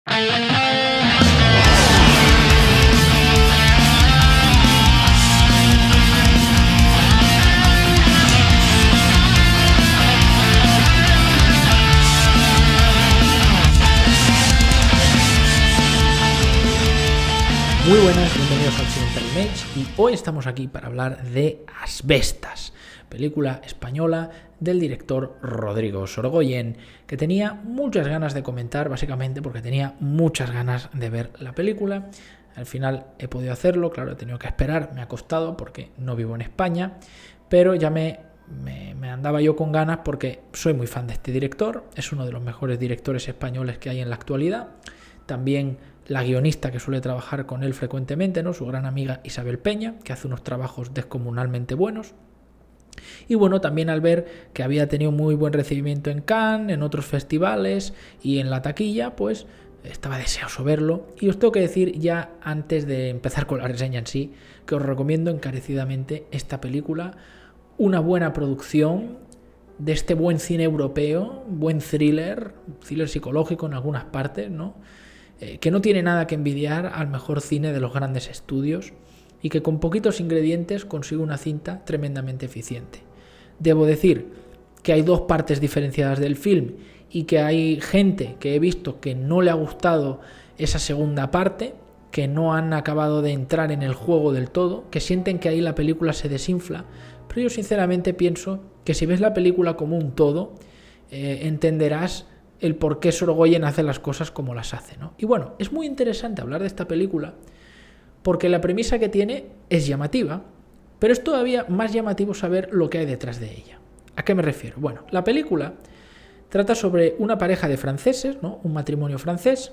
Muy buenas, bienvenidos a Occidental Image y hoy estamos aquí para hablar de Asbestas, película española del director Rodrigo Sorogoyen, que tenía muchas ganas de comentar, básicamente porque tenía muchas ganas de ver la película. Al final he podido hacerlo, claro, he tenido que esperar, me ha costado porque no vivo en España, pero ya me andaba yo con ganas porque soy muy fan de este director, es uno de los mejores directores españoles que hay en la actualidad. También la guionista que suele trabajar con él frecuentemente, ¿no? Su gran amiga Isabel Peña, que hace unos trabajos descomunalmente buenos. Y bueno, también al ver que había tenido muy buen recibimiento en Cannes, en otros festivales y en la taquilla, pues estaba deseoso verlo. Y os tengo que decir ya antes de empezar con la reseña en sí, que os recomiendo encarecidamente esta película, una buena producción de este buen cine europeo, buen thriller psicológico en algunas partes, ¿no? Que no tiene nada que envidiar al mejor cine de los grandes estudios y que con poquitos ingredientes consigue una cinta tremendamente eficiente. Debo decir que hay dos partes diferenciadas del film y que hay gente que he visto que no le ha gustado esa segunda parte, que no han acabado de entrar en el juego del todo, que sienten que ahí la película se desinfla, pero yo sinceramente pienso que si ves la película como un todo, entenderás el por qué Sorogoyen hace las cosas como las hace, ¿no? Y bueno, es muy interesante hablar de esta película porque la premisa que tiene es llamativa, pero es todavía más llamativo saber lo que hay detrás de ella. ¿A qué me refiero? Bueno, la película trata sobre una pareja de franceses, ¿no? Un matrimonio francés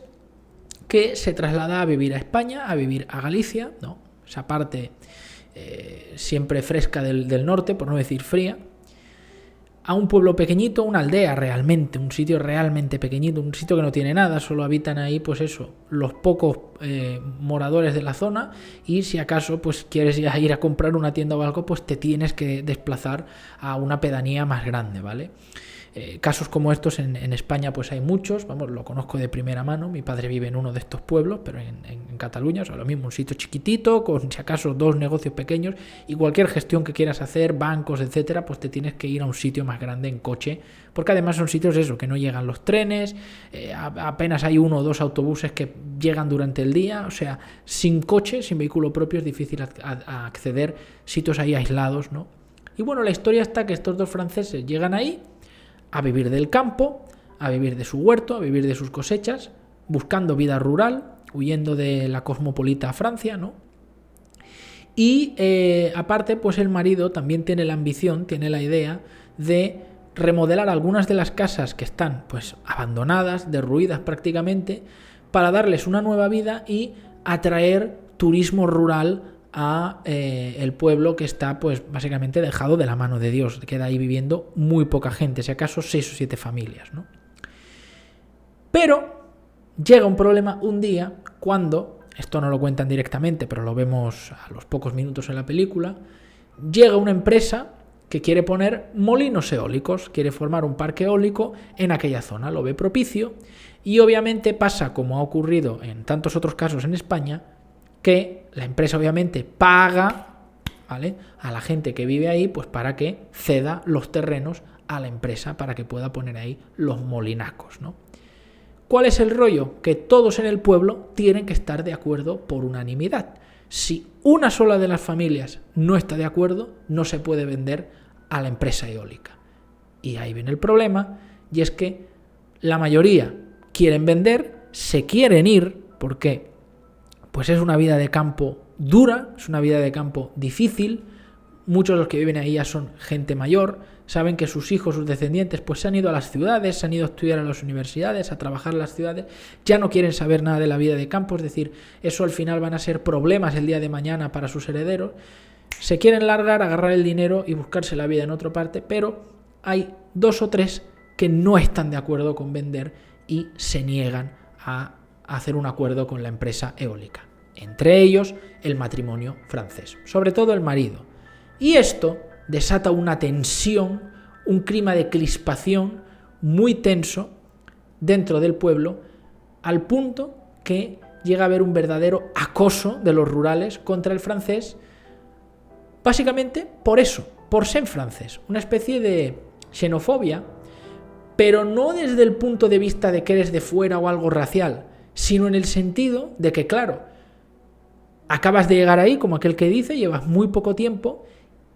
que se traslada a vivir a España, a vivir a Galicia, ¿no? Esa parte siempre fresca del norte, por no decir fría, a un pueblo pequeñito, una aldea realmente, un sitio realmente pequeñito, un sitio que no tiene nada, solo habitan ahí, pues eso, los pocos moradores de la zona, y si acaso pues quieres ir a comprar una tienda o algo, pues te tienes que desplazar a una pedanía más grande, ¿vale? Casos como estos en España pues hay muchos, vamos, lo conozco de primera mano, mi padre vive en uno de estos pueblos, pero en Cataluña, o sea, lo mismo, un sitio chiquitito, con si acaso dos negocios pequeños, y cualquier gestión que quieras hacer, bancos, etcétera, pues te tienes que ir a un sitio más grande en coche, porque además son sitios eso, que no llegan los trenes, apenas hay uno o dos autobuses que llegan durante el día, o sea, sin coche, sin vehículo propio es difícil a acceder, sitios ahí aislados, ¿no? Y bueno, la historia está que estos dos franceses llegan ahí a vivir del campo, a vivir de su huerto, a vivir de sus cosechas, buscando vida rural, huyendo de la cosmopolita Francia, ¿no? Y aparte, pues el marido también tiene la ambición, tiene la idea de remodelar algunas de las casas que están pues abandonadas, derruidas prácticamente, para darles una nueva vida y atraer turismo rural a el pueblo que está pues básicamente dejado de la mano de Dios, queda ahí viviendo muy poca gente, si acaso 6 o 7 familias, ¿no? Pero llega un problema un día cuando, esto no lo cuentan directamente, pero lo vemos a los pocos minutos en la película, llega una empresa que quiere poner molinos eólicos, quiere formar un parque eólico en aquella zona, lo ve propicio y obviamente pasa como ha ocurrido en tantos otros casos en España, que la empresa obviamente paga, ¿vale?, a la gente que vive ahí pues para que ceda los terrenos a la empresa para que pueda poner ahí los molinacos, ¿no? ¿Cuál es el rollo? Que todos en el pueblo tienen que estar de acuerdo por unanimidad. Si una sola de las familias no está de acuerdo, no se puede vender a la empresa eólica. Y ahí viene el problema, y es que la mayoría quieren vender, se quieren ir, porque pues es una vida de campo dura, es una vida de campo difícil. Muchos de los que viven ahí ya son gente mayor, saben que sus hijos, sus descendientes, pues se han ido a las ciudades, se han ido a estudiar a las universidades, a trabajar en las ciudades, ya no quieren saber nada de la vida de campo, es decir, eso al final van a ser problemas el día de mañana para sus herederos. Se quieren largar, agarrar el dinero y buscarse la vida en otra parte, pero hay 2 o 3 que no están de acuerdo con vender y se niegan a hacer un acuerdo con la empresa eólica. Entre ellos, el matrimonio francés, sobre todo el marido. Y esto desata una tensión, un clima de crispación muy tenso dentro del pueblo, al punto que llega a haber un verdadero acoso de los rurales contra el francés, básicamente por eso, por ser francés, una especie de xenofobia, pero no desde el punto de vista de que eres de fuera o algo racial, sino en el sentido de que, claro, acabas de llegar ahí, como aquel que dice, llevas muy poco tiempo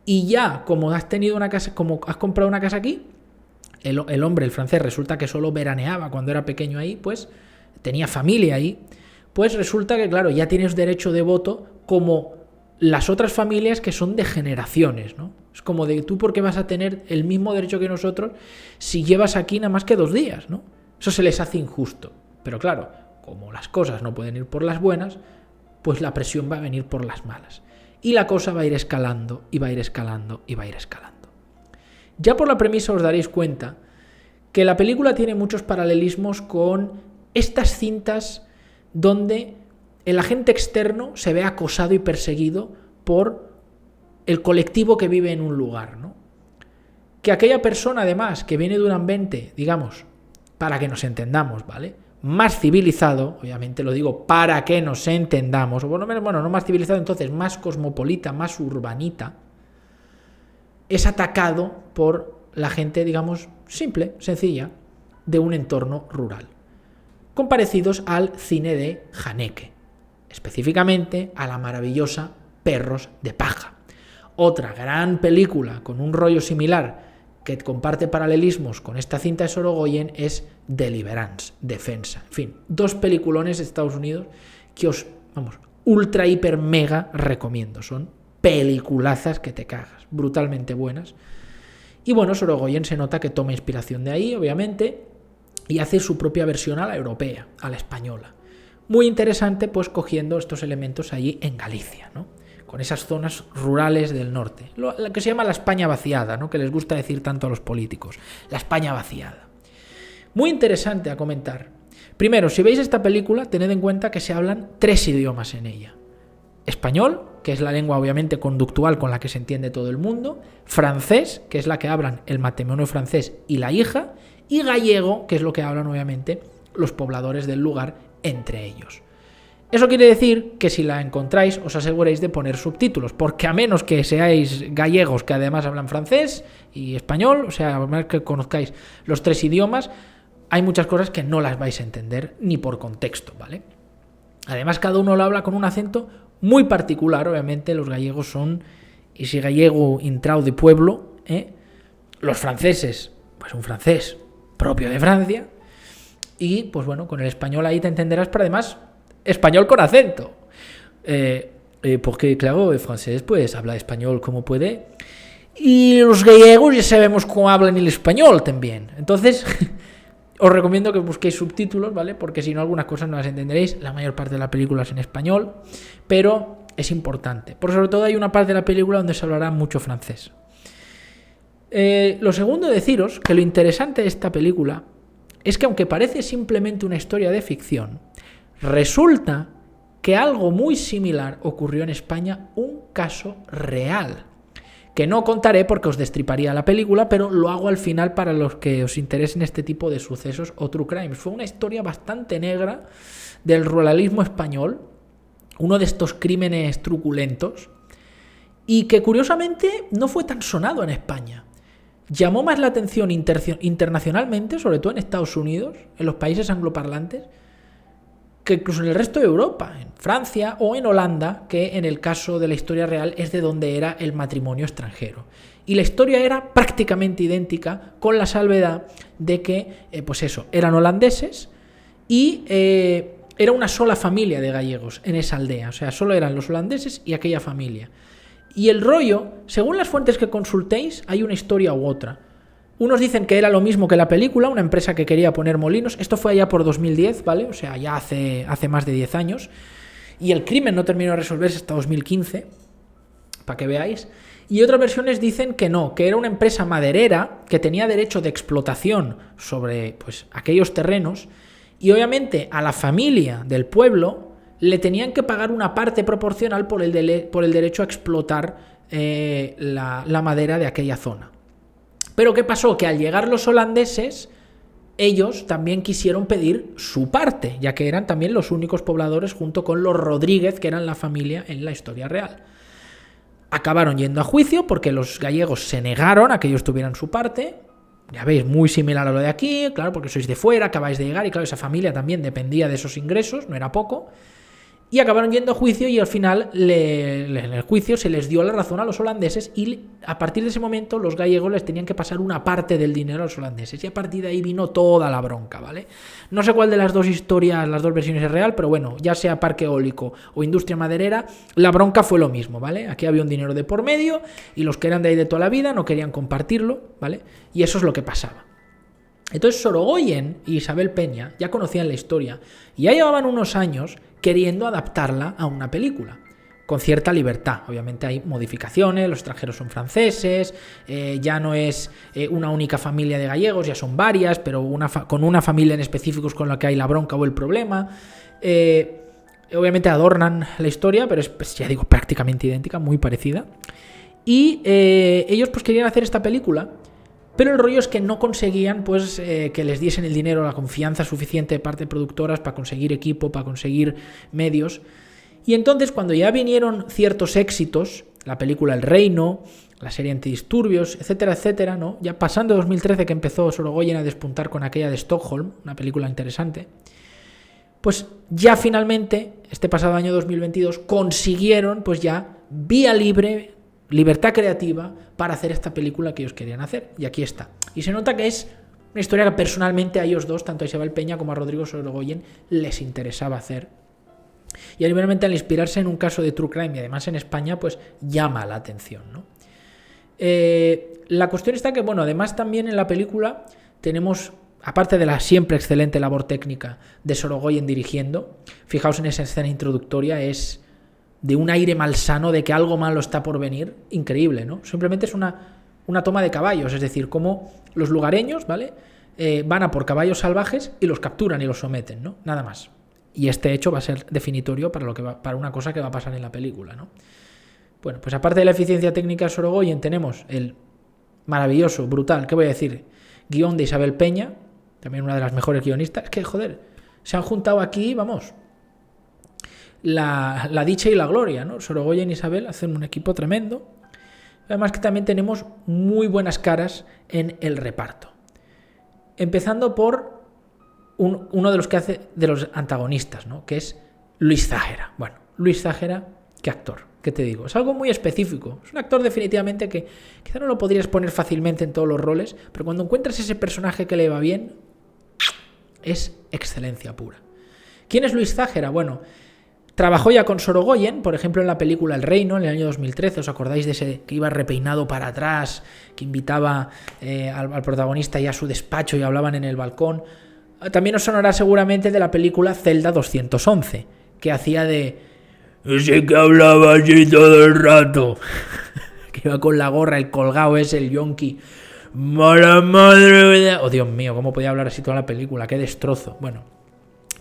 y ya, como has tenido una casa, como has comprado una casa aquí, el hombre, el francés, resulta que solo veraneaba cuando era pequeño ahí, pues tenía familia ahí, pues resulta que, claro, ya tienes derecho de voto como las otras familias que son de generaciones, ¿no? Es como de tú, ¿por qué vas a tener el mismo derecho que nosotros si llevas aquí nada más que 2 días, ¿no? Eso se les hace injusto. Pero claro, como las cosas no pueden ir por las buenas, pues la presión va a venir por las malas. Y la cosa va a ir escalando, y va a ir escalando, y va a ir escalando. Ya por la premisa os daréis cuenta que la película tiene muchos paralelismos con estas cintas donde el agente externo se ve acosado y perseguido por el colectivo que vive en un lugar, ¿no? Que aquella persona, además, que viene de un ambiente, digamos, para que nos entendamos, ¿vale?, más civilizado, obviamente lo digo para que nos entendamos, o por lo menos, bueno, no más civilizado, entonces más cosmopolita, más urbanita, es atacado por la gente, digamos, simple, sencilla, de un entorno rural, con parecidos al cine de Haneke, específicamente a la maravillosa Perros de paja. Otra gran película con un rollo similar que comparte paralelismos con esta cinta de Sorogoyen es Deliverance, Defensa. En fin, 2 peliculones de Estados Unidos que os, ultra, hiper, mega recomiendo. Son peliculazas que te cagas, brutalmente buenas. Y bueno, Sorogoyen se nota que toma inspiración de ahí, obviamente, y hace su propia versión a la europea, a la española. Muy interesante, pues cogiendo estos elementos allí en Galicia, ¿no?, con esas zonas rurales del norte, lo que se llama la España vaciada, ¿no?, que les gusta decir tanto a los políticos, la España vaciada. Muy interesante a comentar. Primero, si veis esta película, tened en cuenta que se hablan 3 idiomas en ella. Español, que es la lengua obviamente conductual con la que se entiende todo el mundo, francés, que es la que hablan el matrimonio francés y la hija, y gallego, que es lo que hablan obviamente los pobladores del lugar entre ellos. Eso quiere decir que si la encontráis os aseguréis de poner subtítulos, porque a menos que seáis gallegos que además hablan francés y español, o sea, a menos que conozcáis los 3 idiomas, hay muchas cosas que no las vais a entender ni por contexto, ¿vale? Además, cada uno lo habla con un acento muy particular, obviamente los gallegos son ese gallego intrao de pueblo, los franceses, pues un francés propio de Francia, y pues bueno, con el español ahí te entenderás, pero además español con acento, porque claro, el francés pues habla español como puede y los gallegos ya sabemos cómo hablan el español también, entonces os recomiendo que busquéis subtítulos, ¿vale?, porque si no algunas cosas no las entenderéis. La mayor parte de la película es en español, pero es importante, porque sobre todo hay una parte de la película donde se hablará mucho francés. Lo segundo, deciros que lo interesante de esta película es que aunque parece simplemente una historia de ficción, resulta que algo muy similar ocurrió en España, un caso real, que no contaré porque os destriparía la película, pero lo hago al final para los que os interesen este tipo de sucesos o true crimes. Fue una historia bastante negra del ruralismo español, uno de estos crímenes truculentos, y que curiosamente no fue tan sonado en España. Llamó más la atención internacionalmente, sobre todo en Estados Unidos, en los países angloparlantes, que incluso en el resto de Europa, en Francia o en Holanda, que en el caso de la historia real es de donde era el matrimonio extranjero. Y la historia era prácticamente idéntica, con la salvedad de que, pues eso, eran holandeses y era una sola familia de gallegos en esa aldea, o sea, solo eran los holandeses y aquella familia. Y el rollo, según las fuentes que consultéis, hay una historia u otra. Unos dicen que era lo mismo que la película, una empresa que quería poner molinos. Esto fue allá por 2010, ¿vale? O sea, ya hace más de 10 años. Y el crimen no terminó de resolverse hasta 2015, para que veáis. Y otras versiones dicen que no, que era una empresa maderera que tenía derecho de explotación sobre, pues, aquellos terrenos. Y obviamente a la familia del pueblo le tenían que pagar una parte proporcional por el derecho a explotar la madera de aquella zona. Pero ¿qué pasó? Que al llegar los holandeses ellos también quisieron pedir su parte, ya que eran también los únicos pobladores junto con los Rodríguez, que eran la familia en la historia real. Acabaron yendo a juicio porque los gallegos se negaron a que ellos tuvieran su parte. Ya veis, muy similar a lo de aquí, claro, porque sois de fuera, acabáis de llegar y claro, esa familia también dependía de esos ingresos, no era poco. Y acabaron yendo a juicio y al final en el juicio se les dio la razón a los holandeses y a partir de ese momento los gallegos les tenían que pasar una parte del dinero a los holandeses y a partir de ahí vino toda la bronca, ¿vale? No sé cuál de las dos historias, las dos versiones es real, pero bueno, ya sea parque eólico o industria maderera, la bronca fue lo mismo, ¿vale? Aquí había un dinero de por medio y los que eran de ahí de toda la vida no querían compartirlo, ¿vale? Y eso es lo que pasaba. Entonces Sorogoyen y Isabel Peña ya conocían la historia y ya llevaban unos años queriendo adaptarla a una película, con cierta libertad. Obviamente hay modificaciones, los extranjeros son franceses, ya no es una única familia de gallegos, ya son varias, pero con una familia en específico es con la que hay la bronca o el problema. Obviamente adornan la historia, pero es, pues, ya digo, prácticamente idéntica, muy parecida. Y ellos pues querían hacer esta película, pero el rollo es que no conseguían pues que les diesen el dinero, la confianza suficiente de parte de productoras para conseguir equipo, para conseguir medios. Y entonces cuando ya vinieron ciertos éxitos, la película El Reino, la serie Antidisturbios, etcétera, etcétera, ¿no? Ya pasando 2013 que empezó Sorogoyen a despuntar con aquella de Stockholm, una película interesante, pues ya finalmente, este pasado año 2022, consiguieron pues ya vía libre, libertad creativa para hacer esta película que ellos querían hacer. Y aquí está. Y se nota que es una historia que personalmente a ellos dos, tanto a Isabel Peña como a Rodrigo Sorogoyen, les interesaba hacer. Y obviamente al inspirarse en un caso de true crime y además en España, pues llama la atención, ¿no? La cuestión está que, bueno, además también en la película tenemos, aparte de la siempre excelente labor técnica de Sorogoyen dirigiendo, fijaos en esa escena introductoria, es de un aire malsano, de que algo malo está por venir, increíble, ¿no? Simplemente es una toma de caballos, es decir, como los lugareños, ¿vale? Van a por caballos salvajes y los capturan y los someten, ¿no? Nada más. Y este hecho va a ser definitorio para una cosa que va a pasar en la película, ¿no? Bueno, pues aparte de la eficiencia técnica de Sorogoyen, tenemos el maravilloso, brutal, ¿qué voy a decir? Guión de Isabel Peña, también una de las mejores guionistas. Es que, joder, se han juntado aquí, vamos, la dicha y la gloria, ¿no? Sorogoyen y Isabel hacen un equipo tremendo. Además que también tenemos muy buenas caras en el reparto. Empezando por uno de los que hace de los antagonistas, ¿no? Que es Luis Zájera. Bueno, Luis Zájera, qué actor, ¿qué te digo? Es algo muy específico. Es un actor definitivamente que quizá no lo podrías poner fácilmente en todos los roles, pero cuando encuentras ese personaje que le va bien, es excelencia pura. ¿Quién es Luis Zájera? Bueno, trabajó ya con Sorogoyen, por ejemplo, en la película El Reino, en el año 2013. ¿Os acordáis de ese que iba repeinado para atrás, que invitaba al protagonista ya a su despacho y hablaban en el balcón? También os sonará seguramente de la película Celda 211, que hacía de ese que hablaba así todo el rato, que iba con la gorra, el colgado ese, el yonki. ¡Mala madre! Oh, Dios mío, ¿cómo podía hablar así toda la película? ¡Qué destrozo! Bueno,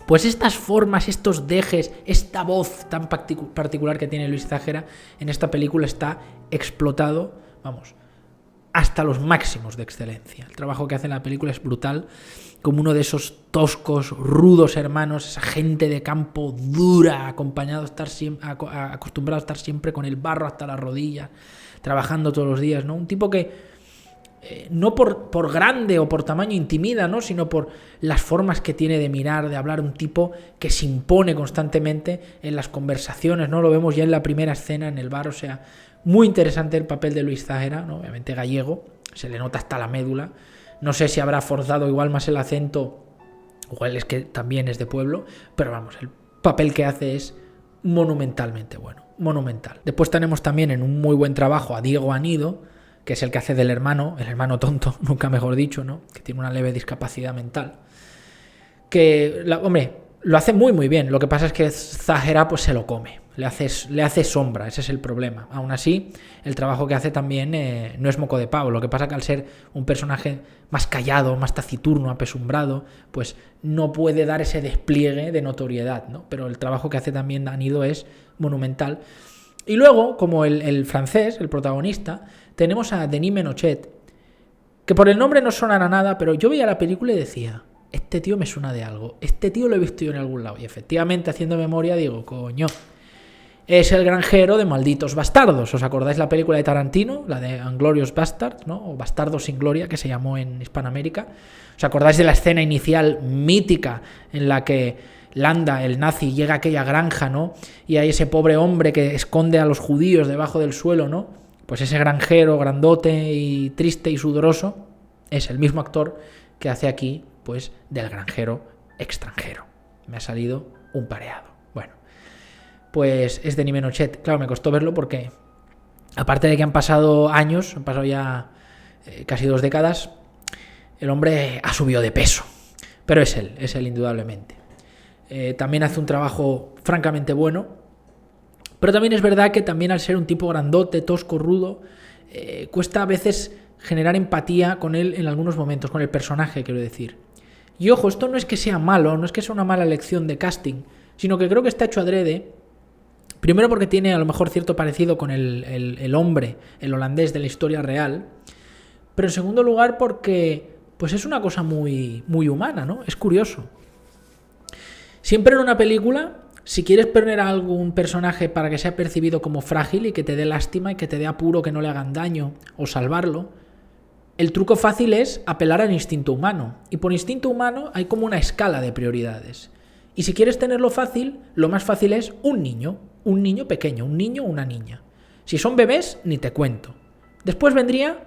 pues estas formas, estos dejes, esta voz tan particular que tiene Luis Zájera en esta película está explotado, vamos, hasta los máximos de excelencia. El trabajo que hace en la película es brutal, como uno de esos toscos, rudos hermanos, esa gente de campo dura, acostumbrado a estar siempre con el barro hasta la rodilla, trabajando todos los días, ¿no? Un tipo que no por grande o por tamaño intimida, ¿no? Sino por las formas que tiene de mirar, de hablar, un tipo que se impone constantemente en las conversaciones, ¿no? Lo vemos ya en la primera escena en el bar, o sea, muy interesante el papel de Luis Zájera, ¿no? Obviamente gallego, se le nota hasta la médula. No sé si habrá forzado igual más el acento, igual es que también es de pueblo, pero vamos, el papel que hace es monumentalmente bueno, monumental. Después tenemos también en un muy buen trabajo a Diego Anido, que es el que hace del hermano, el hermano tonto, nunca mejor dicho, ¿no? Que tiene una leve discapacidad mental. Que, hombre, lo hace muy muy bien. Lo que pasa es que Zájera pues se lo come, le hace sombra, ese es el problema. Aún así, el trabajo que hace también no es moco de pavo. Lo que pasa es que al ser un personaje más callado, más taciturno, apesumbrado, pues no puede dar ese despliegue de notoriedad, ¿no? Pero el trabajo que hace también Anido es monumental. Y luego, como el francés, el protagonista, tenemos a Denis Menochet, que por el nombre no sonará nada, pero yo veía la película y decía, este tío me suena de algo, este tío lo he visto yo en algún lado. Y efectivamente, haciendo memoria, digo, coño, es el granjero de Malditos Bastardos. ¿Os acordáis la película de Tarantino? La de Inglourious Basterds, ¿no? O Bastardos sin Gloria, que se llamó en Hispanoamérica. ¿Os acordáis de la escena inicial mítica en la que Landa, el nazi, llega a aquella granja, ¿no? Y hay ese pobre hombre que esconde a los judíos debajo del suelo, ¿no? Pues ese granjero grandote y triste y sudoroso es el mismo actor que hace aquí, pues, del granjero extranjero. Me ha salido un pareado. Bueno, pues es Denis Ménochet. Claro, me costó verlo porque, aparte de que han pasado años, han pasado ya casi 2 décadas, el hombre ha subido de peso. Pero es él indudablemente. También hace un trabajo francamente bueno, pero también es verdad que también al ser un tipo grandote, tosco, rudo, cuesta a veces generar empatía con él en algunos momentos, con el personaje, quiero decir. Y ojo, esto no es que sea malo, no es que sea una mala elección de casting, sino que creo que está hecho adrede, primero porque tiene a lo mejor cierto parecido con el hombre, el holandés de la historia real, pero en segundo lugar porque pues es una cosa muy, muy humana, ¿no? Es curioso. Siempre en una película, si quieres poner a algún personaje para que sea percibido como frágil y que te dé lástima y que te dé apuro que no le hagan daño o salvarlo, el truco fácil es apelar al instinto humano. Y por instinto humano hay como una escala de prioridades. Y si quieres tenerlo fácil, lo más fácil es un niño pequeño, un niño o una niña. Si son bebés, ni te cuento. Después vendría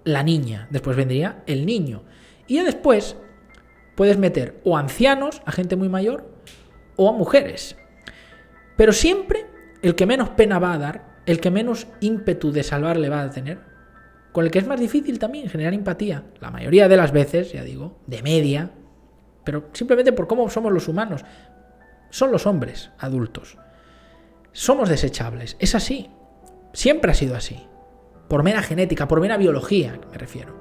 la niña, después vendría el niño. Y ya después puedes meter o ancianos, a gente muy mayor, o a mujeres. Pero siempre el que menos pena va a dar, el que menos ímpetu de salvarle va a tener, con el que es más difícil también generar empatía, la mayoría de las veces, ya digo, de media, pero simplemente por cómo somos los humanos, son los hombres adultos. Somos desechables, es así, siempre ha sido así, por mera genética, por mera biología, me refiero.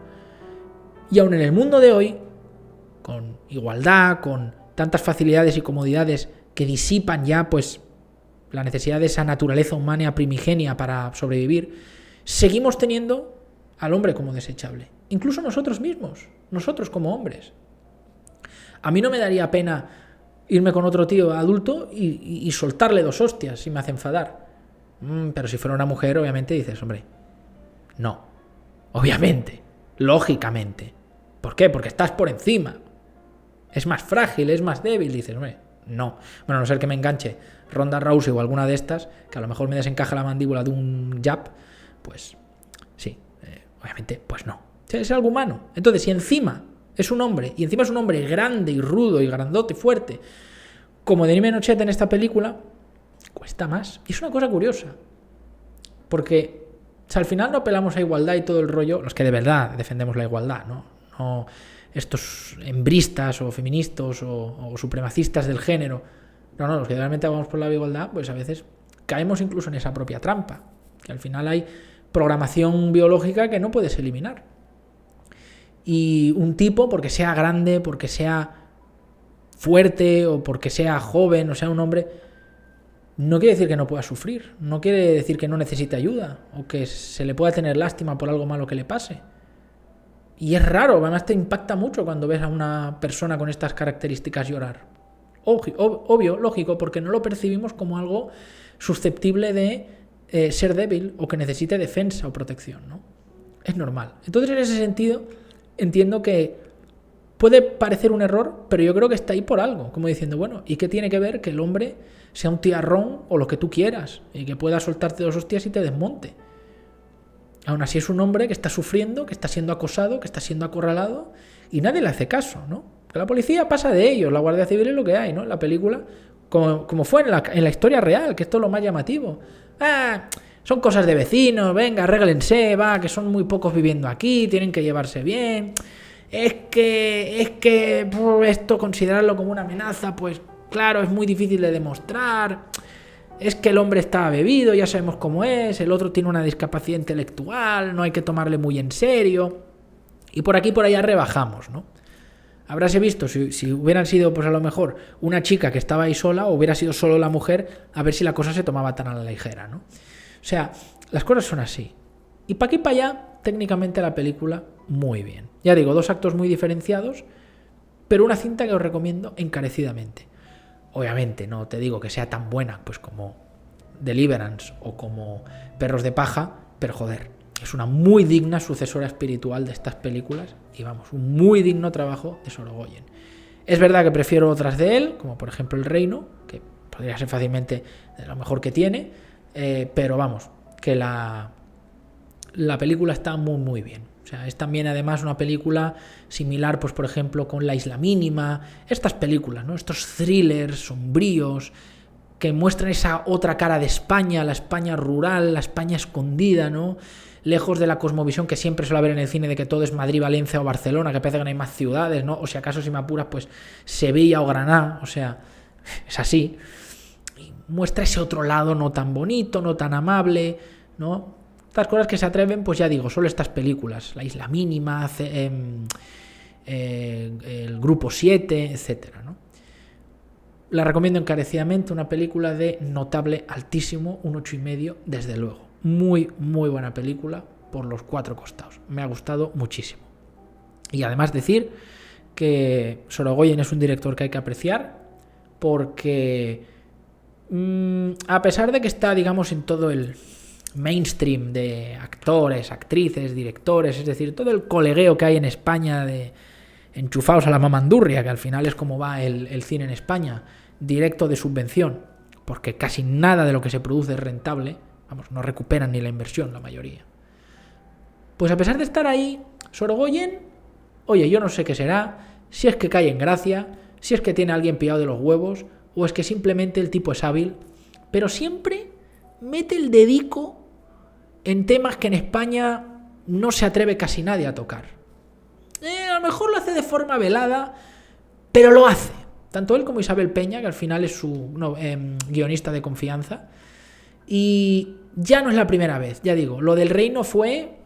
Y aún en el mundo de hoy, con igualdad, con tantas facilidades y comodidades que disipan ya pues la necesidad de esa naturaleza humana primigenia para sobrevivir, seguimos teniendo al hombre como desechable. Incluso nosotros mismos, nosotros como hombres. A mí no me daría pena irme con otro tío adulto y soltarle 2 hostias si me hace enfadar. Pero si fuera una mujer, obviamente dices, hombre, no. Obviamente, lógicamente. ¿Por qué? Porque estás por encima. Es más frágil, es más débil. Dices, hombre, no. Bueno, a no ser que me enganche Ronda Rousey o alguna de estas, que a lo mejor me desencaja la mandíbula de un jab, pues sí, obviamente, pues no. Es algo humano. Entonces, si encima es un hombre, y encima es un hombre grande y rudo y grandote y fuerte, como Denis Ménochet en esta película, cuesta más. Y es una cosa curiosa. Porque si al final no apelamos a igualdad y todo el rollo, los que de verdad defendemos la igualdad, no estos hembristas o feministas o supremacistas del género, no, los que realmente vamos por la igualdad, pues a veces caemos incluso en esa propia trampa, que al final hay programación biológica que no puedes eliminar. Y un tipo, porque sea grande, porque sea fuerte o porque sea joven o sea un hombre, no quiere decir que no pueda sufrir, no quiere decir que no necesite ayuda o que se le pueda tener lástima por algo malo que le pase. Y es raro, además te impacta mucho cuando ves a una persona con estas características llorar. Obvio, lógico, porque no lo percibimos como algo susceptible de ser débil o que necesite defensa o protección, ¿no? Es normal. Entonces, en ese sentido, entiendo que puede parecer un error, pero yo creo que está ahí por algo, como diciendo, bueno, ¿y qué tiene que ver que el hombre sea un tiarrón o lo que tú quieras y que pueda soltarte 2 hostias y te desmonte? Aún así es un hombre que está sufriendo, que está siendo acosado, que está siendo acorralado y nadie le hace caso, ¿no? Que la policía pasa de ellos, la Guardia Civil es lo que hay, ¿no? En la película, como fue en la historia real, que esto es lo más llamativo. Son cosas de vecinos, venga, arréglense, que son muy pocos viviendo aquí, tienen que llevarse bien. Es que esto considerarlo como una amenaza, pues claro, es muy difícil de demostrar. Es que el hombre está bebido, ya sabemos cómo es, el otro tiene una discapacidad intelectual, no hay que tomarle muy en serio. Y por aquí por allá rebajamos, ¿no? Habráse visto, si hubieran sido, pues a lo mejor, una chica que estaba ahí sola, o hubiera sido solo la mujer, a ver si la cosa se tomaba tan a la ligera, ¿no? O sea, las cosas son así. Y para aquí y para allá, técnicamente la película, muy bien. Ya digo, 2 actos muy diferenciados, pero una cinta que os recomiendo encarecidamente. Obviamente no te digo que sea tan buena pues como Deliverance o como Perros de paja, pero joder, es una muy digna sucesora espiritual de estas películas y vamos, un muy digno trabajo de Sorogoyen. Es verdad que prefiero otras de él, como por ejemplo El Reino, que podría ser fácilmente de lo mejor que tiene, pero vamos, que la película está muy muy bien. O sea, es también además una película similar, pues por ejemplo, con La Isla Mínima, estas películas, ¿no? Estos thrillers sombríos que muestran esa otra cara de España, la España rural, la España escondida, ¿no? Lejos de la cosmovisión que siempre suele haber en el cine de que todo es Madrid, Valencia o Barcelona, que parece que no hay más ciudades, ¿no? O si acaso, si me apuras, pues Sevilla o Granada, o sea, es así. Y muestra ese otro lado no tan bonito, no tan amable, ¿no? Estas cosas que se atreven, pues ya digo, solo estas películas, La Isla Mínima, el Grupo 7, etcétera, ¿no? La recomiendo encarecidamente, una película de notable altísimo, un 8,5 desde luego. Muy, muy buena película por los 4 costados. Me ha gustado muchísimo. Y además decir que Sorogoyen es un director que hay que apreciar porque a pesar de que está, digamos, en todo el mainstream de actores, actrices, directores, es decir, todo el colegueo que hay en España de enchufados a la mamandurria, que al final es como va el cine en España, directo de subvención, porque casi nada de lo que se produce es rentable, vamos, no recuperan ni la inversión la mayoría. Pues a pesar de estar ahí, Sorogoyen, oye, yo no sé qué será, si es que cae en gracia, si es que tiene a alguien pillado de los huevos, o es que simplemente el tipo es hábil, pero siempre mete el dedico en temas que en España no se atreve casi nadie a tocar. A lo mejor lo hace de forma velada, pero lo hace. Tanto él como Isabel Peña, que al final es su guionista de confianza. Y ya no es la primera vez, ya digo, lo del Reino fue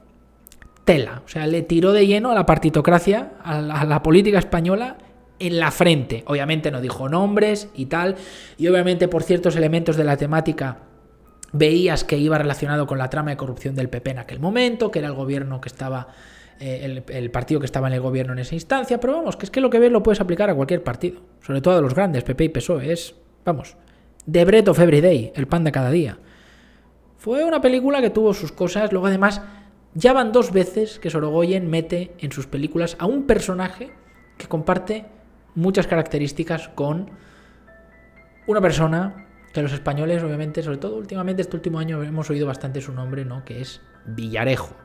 tela. O sea, le tiró de lleno a la partitocracia, a la política española en la frente. Obviamente no dijo nombres y tal. Y obviamente por ciertos elementos de la temática veías que iba relacionado con la trama de corrupción del PP en aquel momento, que era el gobierno que estaba, el partido que estaba en el gobierno en esa instancia, pero vamos, que es que lo que ves lo puedes aplicar a cualquier partido, sobre todo a los grandes, PP y PSOE, es, vamos, the bread of every day, el pan de cada día. Fue una película que tuvo sus cosas, luego además ya van 2 veces que Sorogoyen mete en sus películas a un personaje que comparte muchas características con una persona que los españoles, obviamente, sobre todo últimamente, este último año, hemos oído bastante su nombre, ¿no? Que es Villarejo.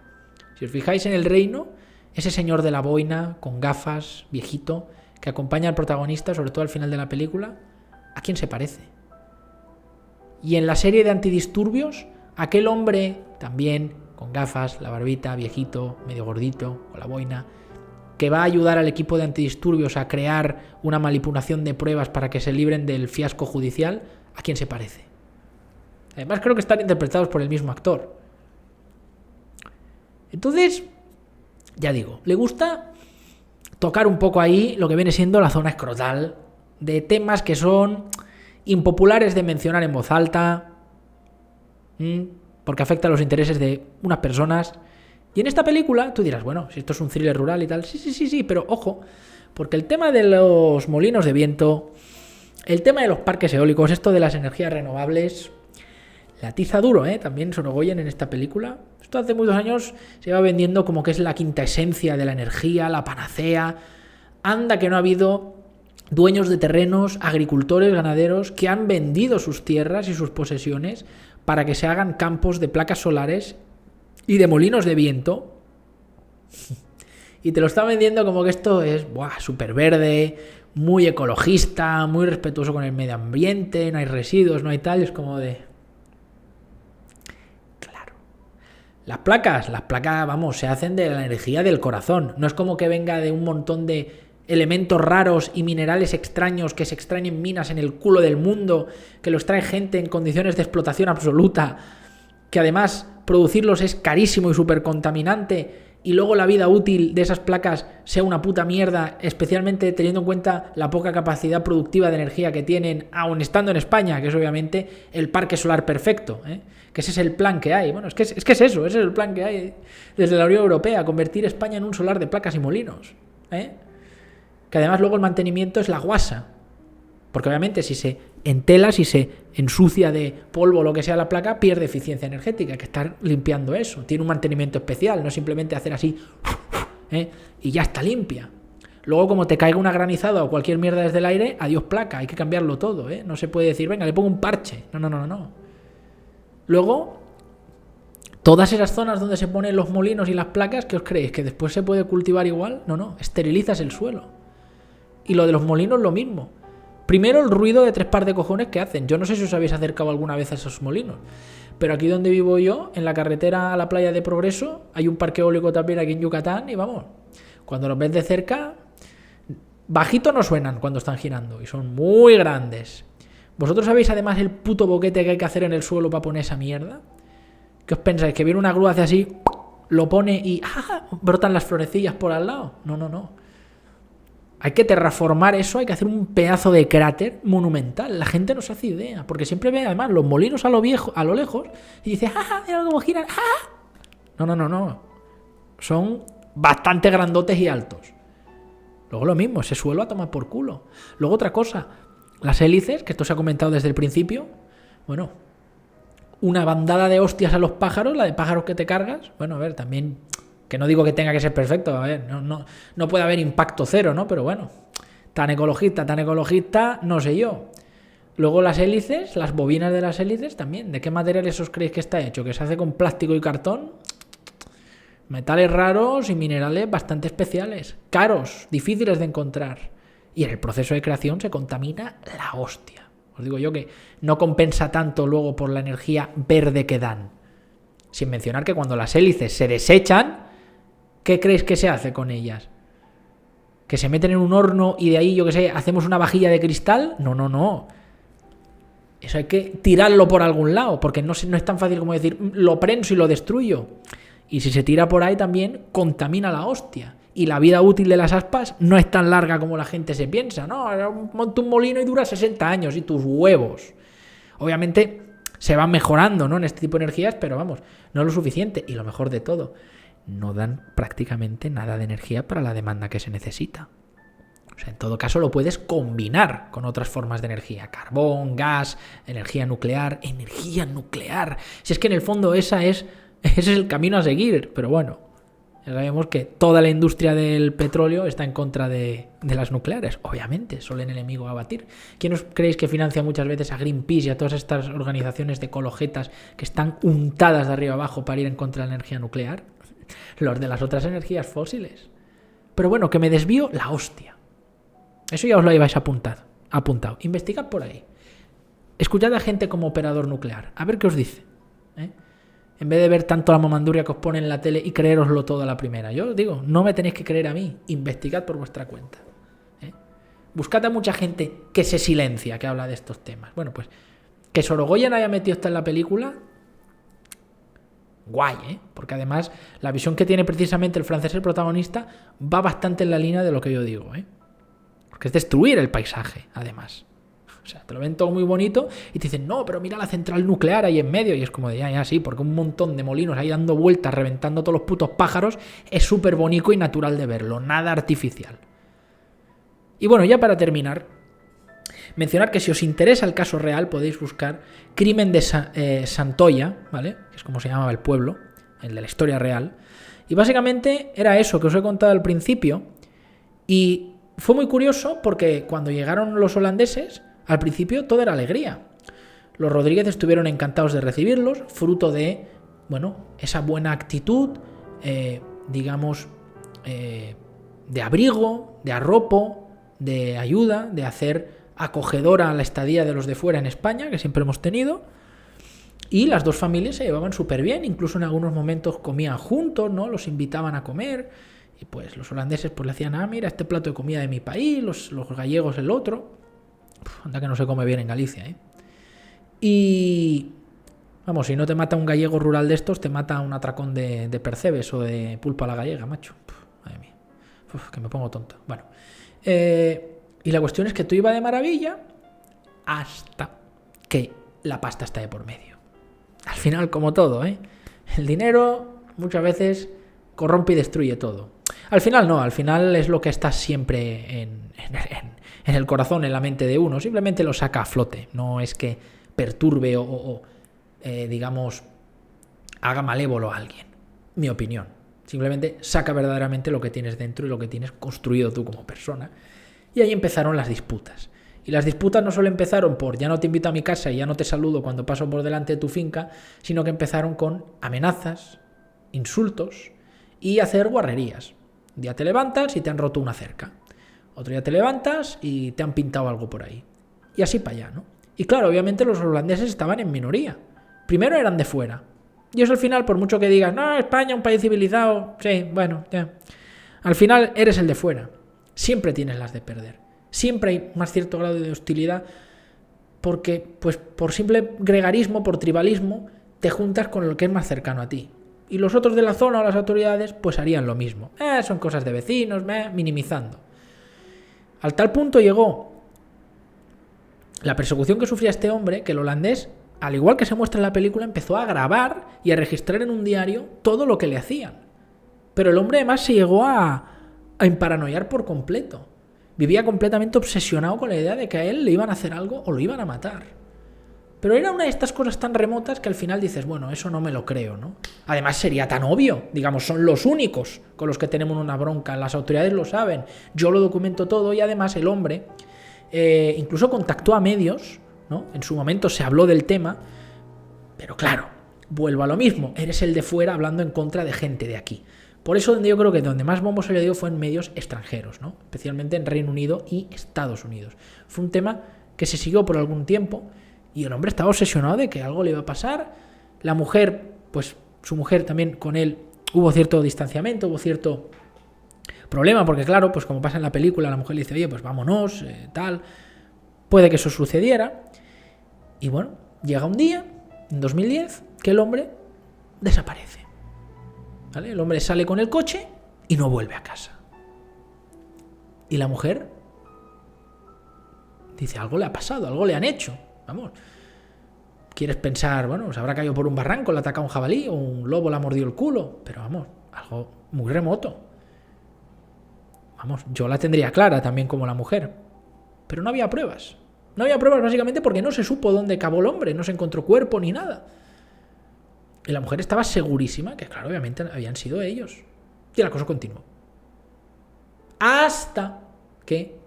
Si os fijáis en El Reino, ese señor de la boina, con gafas, viejito, que acompaña al protagonista, sobre todo al final de la película, ¿a quién se parece? Y en la serie de Antidisturbios, aquel hombre, también con gafas, la barbita, viejito, medio gordito, con la boina, que va a ayudar al equipo de Antidisturbios a crear una manipulación de pruebas para que se libren del fiasco judicial, ¿a quién se parece? Además creo que están interpretados por el mismo actor. Entonces, ya digo, le gusta tocar un poco ahí lo que viene siendo la zona escrotal de temas que son impopulares de mencionar en voz alta, porque afecta a los intereses de unas personas. Y en esta película tú dirás, bueno, si esto es un thriller rural y tal, sí, pero ojo, porque el tema de los molinos de viento, el tema de los parques eólicos, esto de las energías renovables, la tiza duro, también Sorogoyen en esta película. Esto hace muchos años se va vendiendo como que es la quinta esencia de la energía, la panacea. Anda que no ha habido dueños de terrenos, agricultores, ganaderos, que han vendido sus tierras y sus posesiones para que se hagan campos de placas solares y de molinos de viento. Y te lo está vendiendo como que esto es súper verde, muy ecologista, muy respetuoso con el medio ambiente, no hay residuos, no hay tal. Es como de... Claro. Las placas, vamos, se hacen de la energía del corazón. No es como que venga de un montón de elementos raros y minerales extraños que se extraen en minas en el culo del mundo, que los trae gente en condiciones de explotación absoluta, que además producirlos es carísimo y súper contaminante, y luego la vida útil de esas placas sea una puta mierda, especialmente teniendo en cuenta la poca capacidad productiva de energía que tienen, aun estando en España, que es obviamente el parque solar perfecto, que ese es el plan que hay. Bueno, es que es eso, ese es el plan que hay desde la Unión Europea, convertir España en un solar de placas y molinos, que que además luego el mantenimiento es la guasa. Porque obviamente si se entela, si se ensucia de polvo o lo que sea la placa, pierde eficiencia energética. Hay que estar limpiando eso. Tiene un mantenimiento especial, no simplemente hacer así y ya está limpia. Luego, como te caiga una granizada o cualquier mierda desde el aire, adiós placa, hay que cambiarlo todo. No se puede decir, venga, le pongo un parche. No. Luego, todas esas zonas donde se ponen los molinos y las placas, ¿qué os creéis? ¿Que después se puede cultivar igual? No, esterilizas el suelo. Y lo de los molinos lo mismo. Primero, el ruido de 3 par de cojones que hacen. Yo no sé si os habéis acercado alguna vez a esos molinos, pero aquí donde vivo yo, en la carretera a la playa de Progreso, hay un parque eólico también aquí en Yucatán y vamos, cuando los ves de cerca, bajito no suenan cuando están girando y son muy grandes. ¿Vosotros sabéis además el puto boquete que hay que hacer en el suelo para poner esa mierda? ¿Qué os pensáis? ¿Que viene una grúa, hace así, lo pone y brotan las florecillas por al lado? No. Hay que terraformar eso, hay que hacer un pedazo de cráter monumental. La gente no se hace idea, porque siempre ve además los molinos a lo lejos y dice, mira cómo giran. No. Son bastante grandotes y altos. Luego lo mismo, ese suelo a tomar por culo. Luego otra cosa, las hélices, que esto se ha comentado desde el principio, bueno, una bandada de hostias a los pájaros, la de pájaros que te cargas, bueno, a ver, también... Que no digo que tenga que ser perfecto, a ver, no puede haber impacto cero, ¿no? Pero bueno, tan ecologista, no sé yo. Luego las hélices, las bobinas de las hélices también. ¿De qué materiales os creéis que está hecho? ¿Que se hace con plástico y cartón? Metales raros y minerales bastante especiales. Caros, difíciles de encontrar. Y en el proceso de creación se contamina la hostia. Os digo yo que no compensa tanto luego por la energía verde que dan. Sin mencionar que cuando las hélices se desechan, ¿qué creéis que se hace con ellas? ¿Que se meten en un horno y de ahí, yo qué sé, hacemos una vajilla de cristal? No. Eso hay que tirarlo por algún lado, porque no es tan fácil como decir, lo prenso y lo destruyo. Y si se tira por ahí también, contamina la hostia. Y la vida útil de las aspas no es tan larga como la gente se piensa. No, monta un molino y dura 60 años y tus huevos. Obviamente se van mejorando, ¿no?, en este tipo de energías, pero vamos, no es lo suficiente. Y lo mejor de todo, no dan prácticamente nada de energía para la demanda que se necesita. O sea, en todo caso lo puedes combinar con otras formas de energía. Carbón, gas, energía nuclear. Si es que en el fondo ese es el camino a seguir. Pero bueno, ya sabemos que toda la industria del petróleo está en contra de las nucleares. Obviamente, son el enemigo a abatir. ¿Quién os creéis que financia muchas veces a Greenpeace y a todas estas organizaciones de ecologetas que están untadas de arriba abajo para ir en contra de la energía nuclear? Los de las otras energías fósiles. Pero bueno, que me desvío la hostia. Eso ya os lo habéis apuntado. Investigad por ahí. Escuchad a gente como operador nuclear. A ver qué os dice. En vez de ver tanto la mamanduria que os pone en la tele y creéroslo todo a la primera. Yo os digo, no me tenéis que creer a mí. Investigad por vuestra cuenta. Buscad a mucha gente que se silencia, que habla de estos temas. Bueno, pues que Sorogoyen haya metido esta en la película... Guay, porque además la visión que tiene precisamente el francés, el protagonista, va bastante en la línea de lo que yo digo, porque es destruir el paisaje, además. O sea, te lo ven todo muy bonito y te dicen, no, pero mira la central nuclear ahí en medio, y es como de ya sí, porque un montón de molinos ahí dando vueltas, reventando todos los putos pájaros, es súper bonito y natural de verlo, nada artificial. Y bueno, ya para terminar, mencionar que si os interesa el caso real podéis buscar Crimen de Santoya, ¿vale?, que es como se llamaba el pueblo, el de la historia real. Y básicamente era eso que os he contado al principio. Y fue muy curioso porque cuando llegaron los holandeses, al principio todo era alegría. Los Rodríguez estuvieron encantados de recibirlos, fruto de, bueno, esa buena actitud, de abrigo, de arropo, de ayuda, de hacer acogedora a la estadía de los de fuera en España, que siempre hemos tenido, y las dos familias se llevaban súper bien, incluso en algunos momentos comían juntos, ¿no? Los invitaban a comer, y pues los holandeses pues le hacían, mira, este plato de comida de mi país, los gallegos el otro. Anda que no se come bien en Galicia, Y vamos, si no te mata un gallego rural de estos, te mata un atracón de percebes o de pulpa a la gallega, macho. Madre mía, que me pongo tonto. Bueno, y la cuestión es que todo iba de maravilla hasta que la pasta está de por medio. Al final, como todo, el dinero muchas veces corrompe y destruye todo. Al final no, al final es lo que está siempre en el corazón, en la mente de uno. Simplemente lo saca a flote. No es que perturbe o digamos, haga malévolo a alguien. Mi opinión. Simplemente saca verdaderamente lo que tienes dentro y lo que tienes construido tú como persona. Y ahí empezaron las disputas. Y las disputas no solo empezaron por ya no te invito a mi casa y ya no te saludo cuando paso por delante de tu finca, sino que empezaron con amenazas, insultos y hacer guarrerías. Un día te levantas y te han roto una cerca. Otro día te levantas y te han pintado algo por ahí. Y así para allá, ¿no? Y claro, obviamente los holandeses estaban en minoría. Primero eran de fuera. Y eso al final, por mucho que digas, no, España, un país civilizado, sí, bueno, ya. Al final eres el de fuera. Siempre tienes las de perder. Siempre hay más cierto grado de hostilidad porque, pues, por simple gregarismo, por tribalismo, te juntas con lo que es más cercano a ti. Y los otros de la zona o las autoridades, pues harían lo mismo. Son cosas de vecinos, minimizando. Al tal punto llegó la persecución que sufría este hombre, que el holandés, al igual que se muestra en la película, empezó a grabar y a registrar en un diario todo lo que le hacían. Pero el hombre además se llegó a emparanoiar por completo. Vivía completamente obsesionado con la idea de que a él le iban a hacer algo o lo iban a matar. Pero era una de estas cosas tan remotas que al final dices, bueno, eso no me lo creo, ¿no? Además sería tan obvio, digamos, son los únicos con los que tenemos una bronca, las autoridades lo saben, yo lo documento todo y además el hombre incluso contactó a medios, ¿no? En su momento se habló del tema, pero claro, vuelvo a lo mismo, eres el de fuera hablando en contra de gente de aquí. Por eso yo creo que donde más bombo se le dio fue en medios extranjeros, ¿no? Especialmente en Reino Unido y Estados Unidos. Fue un tema que se siguió por algún tiempo y el hombre estaba obsesionado de que algo le iba a pasar. La mujer, pues su mujer también con él hubo cierto distanciamiento, hubo cierto problema, porque claro, pues como pasa en la película, la mujer le dice, oye, pues vámonos, tal. Puede que eso sucediera. Y bueno, llega un día, en 2010, que el hombre desaparece. ¿Vale? El hombre sale con el coche y no vuelve a casa. Y la mujer dice, algo le ha pasado, algo le han hecho. Vamos, quieres pensar, bueno, se habrá caído por un barranco, le ha atacado un jabalí o un lobo le ha mordido el culo. Pero vamos, algo muy remoto. Vamos, yo la tendría clara también como la mujer. Pero no había pruebas. No había pruebas básicamente porque no se supo dónde acabó el hombre, no se encontró cuerpo ni nada. Y la mujer estaba segurísima que, claro, obviamente habían sido ellos. Y la cosa continuó. Hasta que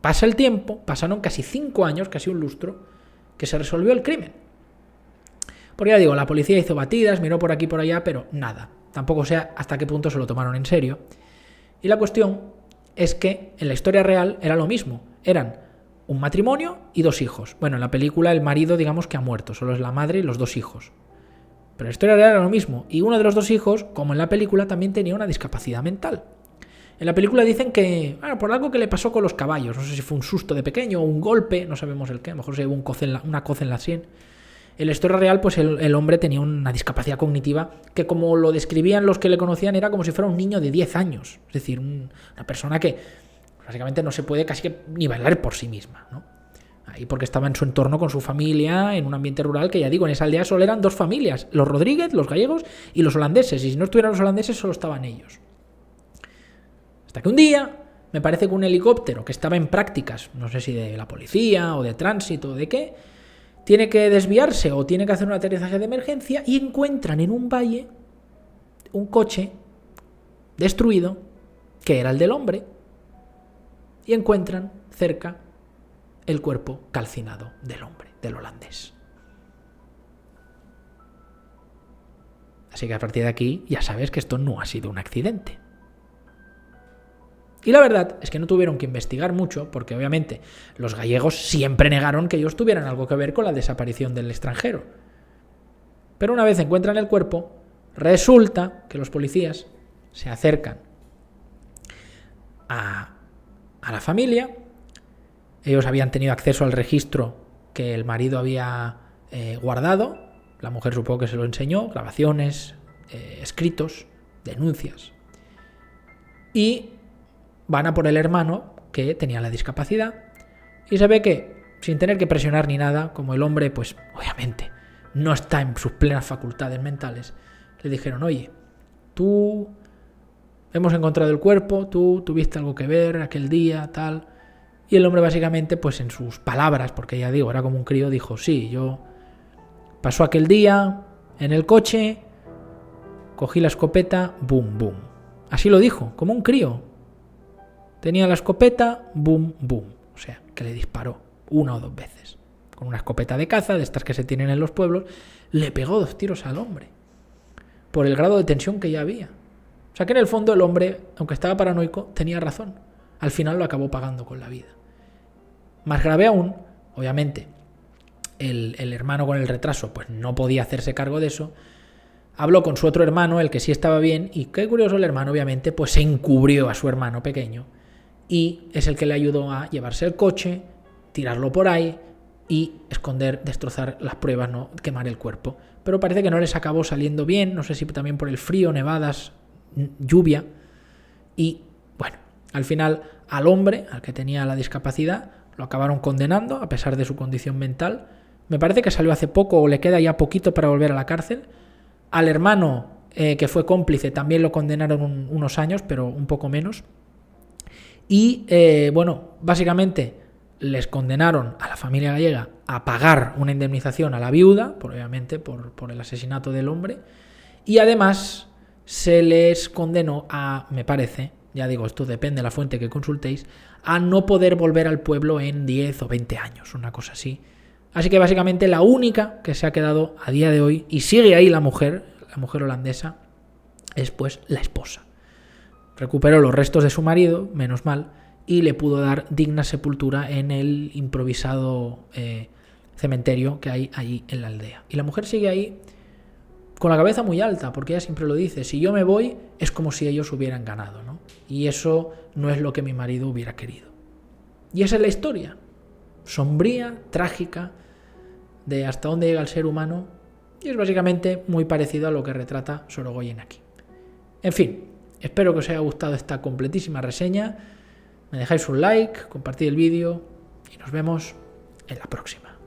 pasa el tiempo, pasaron casi 5 años, casi un lustro, que se resolvió el crimen. Porque ya digo, la policía hizo batidas, miró por aquí y por allá, pero nada. Tampoco sé hasta qué punto se lo tomaron en serio. Y la cuestión es que en la historia real era lo mismo. Eran un matrimonio y 2 hijos. Bueno, en la película el marido, digamos que ha muerto, solo es la madre y los 2 hijos. Pero la historia real era lo mismo. Y uno de los 2 hijos, como en la película, también tenía una discapacidad mental. En la película dicen que, bueno, por algo que le pasó con los caballos, no sé si fue un susto de pequeño o un golpe, no sabemos el qué, a lo mejor se llevó una coz en la sien. En la historia real, pues el hombre tenía una discapacidad cognitiva que, como lo describían los que le conocían, era como si fuera un niño de 10 años. Es decir, una persona que básicamente no se puede casi que ni bailar por sí misma, ¿no? Ahí porque estaba en su entorno con su familia, en un ambiente rural que, ya digo, en esa aldea solo eran 2 familias, los Rodríguez, los gallegos y los holandeses. Y si no estuvieran los holandeses, solo estaban ellos. Hasta que un día, me parece que un helicóptero que estaba en prácticas, no sé si de la policía o de tránsito o de qué, tiene que desviarse o tiene que hacer un aterrizaje de emergencia y encuentran en un valle un coche destruido, que era el del hombre, y encuentran cerca el cuerpo calcinado del hombre, del holandés. Así que a partir de aquí ya sabes que esto no ha sido un accidente. Y la verdad es que no tuvieron que investigar mucho, porque obviamente los gallegos siempre negaron que ellos tuvieran algo que ver con la desaparición del extranjero. Pero una vez encuentran el cuerpo, resulta que los policías se acercan a la familia. Ellos habían tenido acceso al registro que el marido había guardado. La mujer supongo que se lo enseñó, grabaciones, escritos, denuncias. Y van a por el hermano que tenía la discapacidad. Y se ve que, sin tener que presionar ni nada, como el hombre, pues obviamente no está en sus plenas facultades mentales, le dijeron, oye, tú hemos encontrado el cuerpo, tú tuviste algo que ver aquel día, tal. Y el hombre básicamente, pues en sus palabras, porque ya digo, era como un crío, dijo, sí, yo pasó aquel día en el coche, cogí la escopeta, boom, boom. Así lo dijo, como un crío. Tenía la escopeta, boom, boom. O sea, que le disparó 1 o 2 veces. Con una escopeta de caza, de estas que se tienen en los pueblos, le pegó 2 tiros al hombre. Por el grado de tensión que ya había. O sea que en el fondo el hombre, aunque estaba paranoico, tenía razón. Al final lo acabó pagando con la vida. Más grave aún, obviamente, el hermano con el retraso pues no podía hacerse cargo de eso. Habló con su otro hermano, el que sí estaba bien, y qué curioso, el hermano obviamente pues se encubrió a su hermano pequeño y es el que le ayudó a llevarse el coche, tirarlo por ahí y esconder, destrozar las pruebas, no quemar el cuerpo. Pero parece que no les acabó saliendo bien, no sé si también por el frío, nevadas, lluvia, y bueno, al final al hombre, al que tenía la discapacidad, lo acabaron condenando a pesar de su condición mental. Me parece que salió hace poco o le queda ya poquito para volver a la cárcel. Al hermano que fue cómplice también lo condenaron unos años, pero un poco menos. Y bueno, básicamente les condenaron a la familia gallega a pagar una indemnización a la viuda, obviamente por el asesinato del hombre. Y además se les condenó a, me parece, ya digo, esto depende de la fuente que consultéis, a no poder volver al pueblo en 10 o 20 años, una cosa así. Así que básicamente la única que se ha quedado a día de hoy, y sigue ahí la mujer holandesa, es pues la esposa. Recuperó los restos de su marido, menos mal, y le pudo dar digna sepultura en el improvisado cementerio que hay allí en la aldea. Y la mujer sigue ahí con la cabeza muy alta, porque ella siempre lo dice, si yo me voy es como si ellos hubieran ganado, ¿no? Y eso no es lo que mi marido hubiera querido. Y esa es la historia, sombría, trágica, de hasta dónde llega el ser humano, y es básicamente muy parecido a lo que retrata Sorogoyen aquí. En fin, espero que os haya gustado esta completísima reseña, me dejáis un like, compartid el vídeo y nos vemos en la próxima.